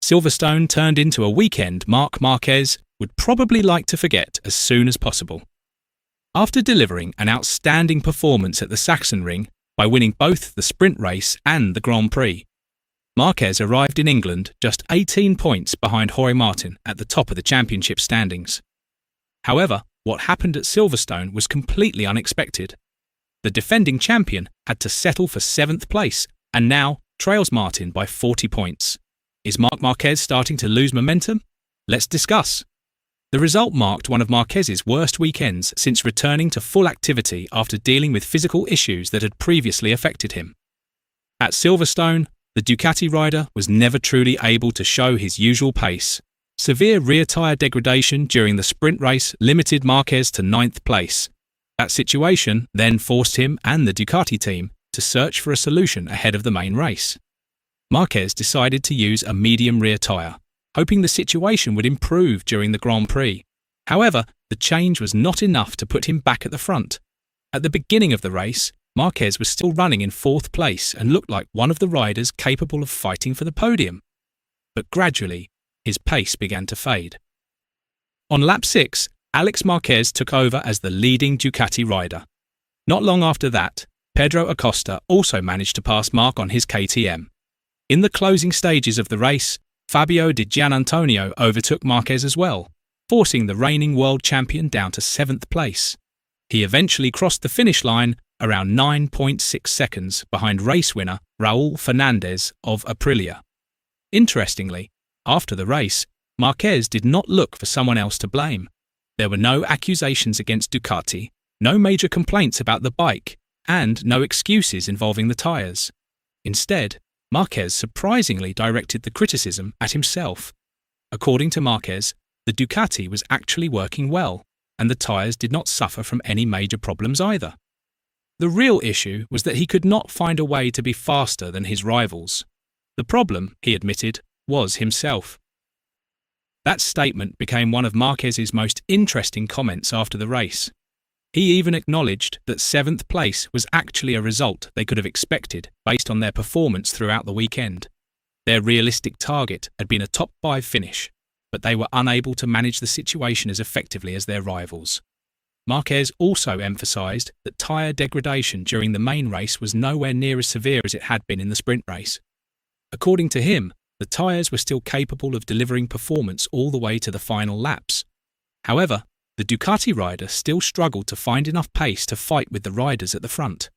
Silverstone turned into a weekend Marc Márquez would probably like to forget as soon as possible. After delivering an outstanding performance at the Sachsenring by winning both the sprint race and the Grand Prix, Márquez arrived in England just 18 points behind Jorge Martin at the top of the championship standings. However, what happened at Silverstone was completely unexpected. The defending champion had to settle for 7th place and now trails Martin by 40 points. Is Marc Márquez starting to lose momentum? Let's discuss. The result marked one of Márquez's worst weekends since returning to full activity after dealing with physical issues that had previously affected him. At Silverstone, the Ducati rider was never truly able to show his usual pace. Severe rear tyre degradation during the sprint race limited Márquez to 9th place. That situation then forced him and the Ducati team to search for a solution ahead of the main race. Márquez decided to use a medium rear tyre, hoping the situation would improve during the Grand Prix. However, the change was not enough to put him back at the front. At the beginning of the race, Márquez was still running in 4th place and looked like one of the riders capable of fighting for the podium. But gradually, his pace began to fade. On lap 6, Alex Marquez took over as the leading Ducati rider. Not long after that, Pedro Acosta also managed to pass Marc on his KTM. In the closing stages of the race, Fabio Di Giannantonio overtook Márquez as well, forcing the reigning world champion down to 7th place. He eventually crossed the finish line around 9.6 seconds behind race winner Raúl Fernández of Aprilia. Interestingly, after the race, Márquez did not look for someone else to blame. There were no accusations against Ducati, no major complaints about the bike, and no excuses involving the tyres. Instead, Márquez surprisingly directed the criticism at himself. According to Márquez, the Ducati was actually working well, and the tyres did not suffer from any major problems either. The real issue was that he could not find a way to be faster than his rivals. The problem, he admitted, was himself. That statement became one of Márquez's most interesting comments after the race. He even acknowledged that 7th place was actually a result they could have expected based on their performance throughout the weekend. Their realistic target had been a top 5 finish, but they were unable to manage the situation as effectively as their rivals. Márquez also emphasised that tyre degradation during the main race was nowhere near as severe as it had been in the sprint race. According to him, the tyres were still capable of delivering performance all the way to the final laps. However, the Ducati rider still struggled to find enough pace to fight with the riders at the front.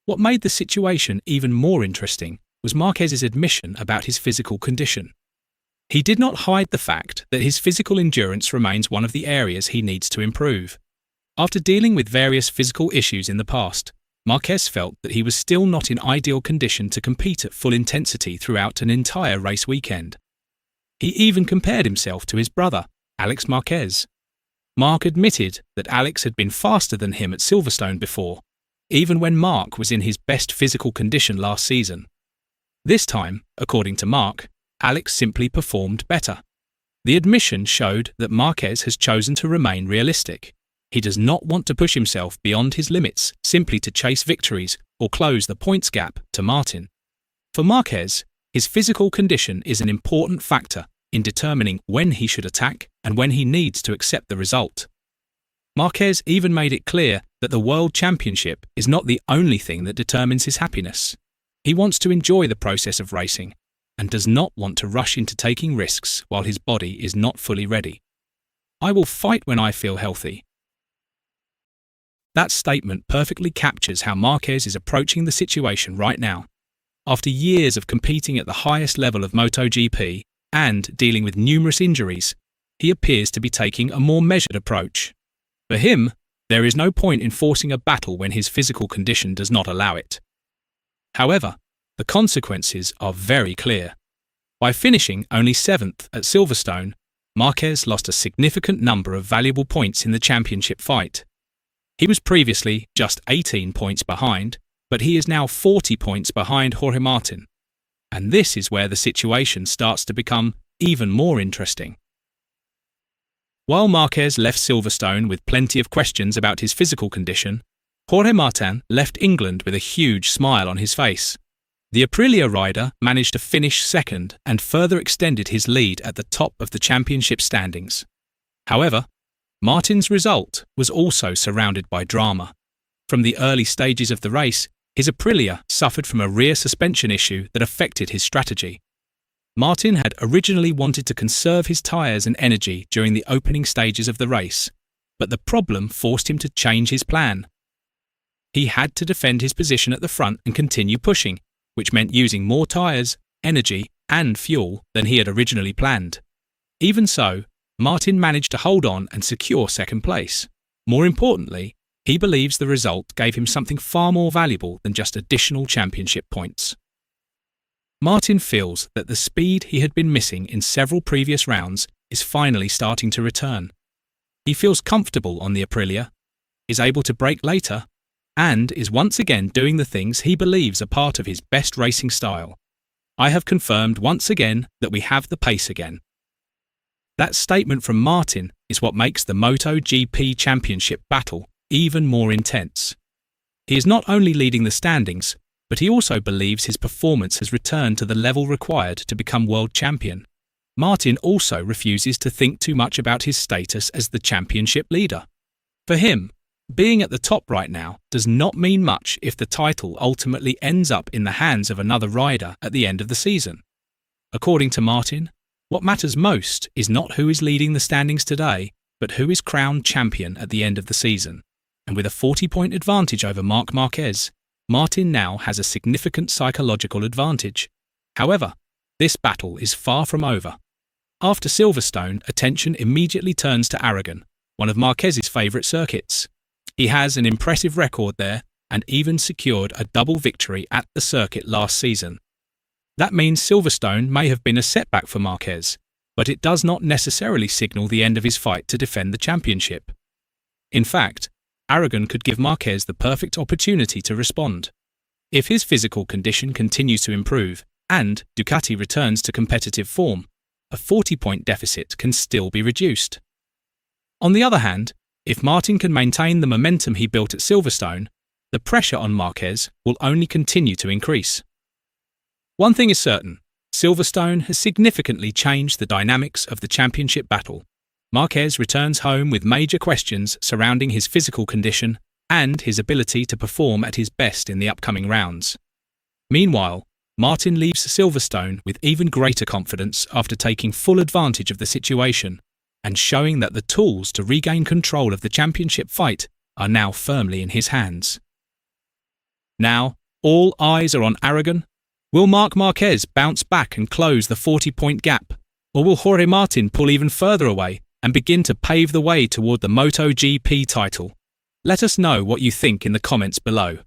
What made the situation even more interesting was Márquez's admission about his physical condition. He did not hide the fact that his physical endurance remains one of the areas he needs to improve. After dealing with various physical issues in the past, Márquez felt that he was still not in ideal condition to compete at full intensity throughout an entire race weekend. He even compared himself to his brother, Alex Márquez. Marc admitted that Alex had been faster than him at Silverstone before, even when Marc was in his best physical condition last season. This time, according to Marc, Alex simply performed better. The admission showed that Márquez has chosen to remain realistic. He does not want to push himself beyond his limits simply to chase victories or close the points gap to Martin. For Márquez, his physical condition is an important factor in determining when he should attack and when he needs to accept the result. Márquez even made it clear that the World Championship is not the only thing that determines his happiness. He wants to enjoy the process of racing and does not want to rush into taking risks while his body is not fully ready. "I will fight when I feel healthy." That statement perfectly captures how Márquez is approaching the situation right now. After years of competing at the highest level of MotoGP and dealing with numerous injuries, he appears to be taking a more measured approach. For him, there is no point in forcing a battle when his physical condition does not allow it. However, the consequences are very clear. By finishing only 7th at Silverstone, Márquez lost a significant number of valuable points in the championship fight. He was previously just 18 points behind, but he is now 40 points behind Jorge Martin. And this is where the situation starts to become even more interesting. While Márquez left Silverstone with plenty of questions about his physical condition, Jorge Martin left England with a huge smile on his face. The Aprilia rider managed to finish second and further extended his lead at the top of the championship standings. However, Martin's result was also surrounded by drama. From the early stages of the race, his Aprilia suffered from a rear suspension issue that affected his strategy. Martin had originally wanted to conserve his tyres and energy during the opening stages of the race, but the problem forced him to change his plan. He had to defend his position at the front and continue pushing, which meant using more tyres, energy, and fuel than he had originally planned. Even so, Martin managed to hold on and secure second place. More importantly, he believes the result gave him something far more valuable than just additional championship points. Martin feels that the speed he had been missing in several previous rounds is finally starting to return. He feels comfortable on the Aprilia, is able to brake later, and is once again doing the things he believes are part of his best racing style. I have confirmed once again that we have the pace again. That statement from Martin is what makes the MotoGP Championship battle even more intense. He is not only leading the standings, but he also believes his performance has returned to the level required to become world champion. Martin also refuses to think too much about his status as the championship leader. For him, being at the top right now does not mean much if the title ultimately ends up in the hands of another rider at the end of the season. According to Martin, what matters most is not who is leading the standings today, but who is crowned champion at the end of the season. And with a 40-point advantage over Marc Márquez, Martin now has a significant psychological advantage. However, this battle is far from over. After Silverstone, attention immediately turns to Aragon, one of Márquez's favourite circuits. He has an impressive record there and even secured a double victory at the circuit last season. That means Silverstone may have been a setback for Márquez, but it does not necessarily signal the end of his fight to defend the championship. In fact, Aragon could give Márquez the perfect opportunity to respond. If his physical condition continues to improve and Ducati returns to competitive form, a 40-point deficit can still be reduced. On the other hand, if Martin can maintain the momentum he built at Silverstone, the pressure on Márquez will only continue to increase. One thing is certain, Silverstone has significantly changed the dynamics of the championship battle. Márquez returns home with major questions surrounding his physical condition and his ability to perform at his best in the upcoming rounds. Meanwhile, Martin leaves Silverstone with even greater confidence after taking full advantage of the situation and showing that the tools to regain control of the championship fight are now firmly in his hands. Now, all eyes are on Aragon. Will Marc Márquez bounce back and close the 40-point gap, or will Jorge Martin pull even further away and begin to pave the way toward the MotoGP title? Let us know what you think in the comments below.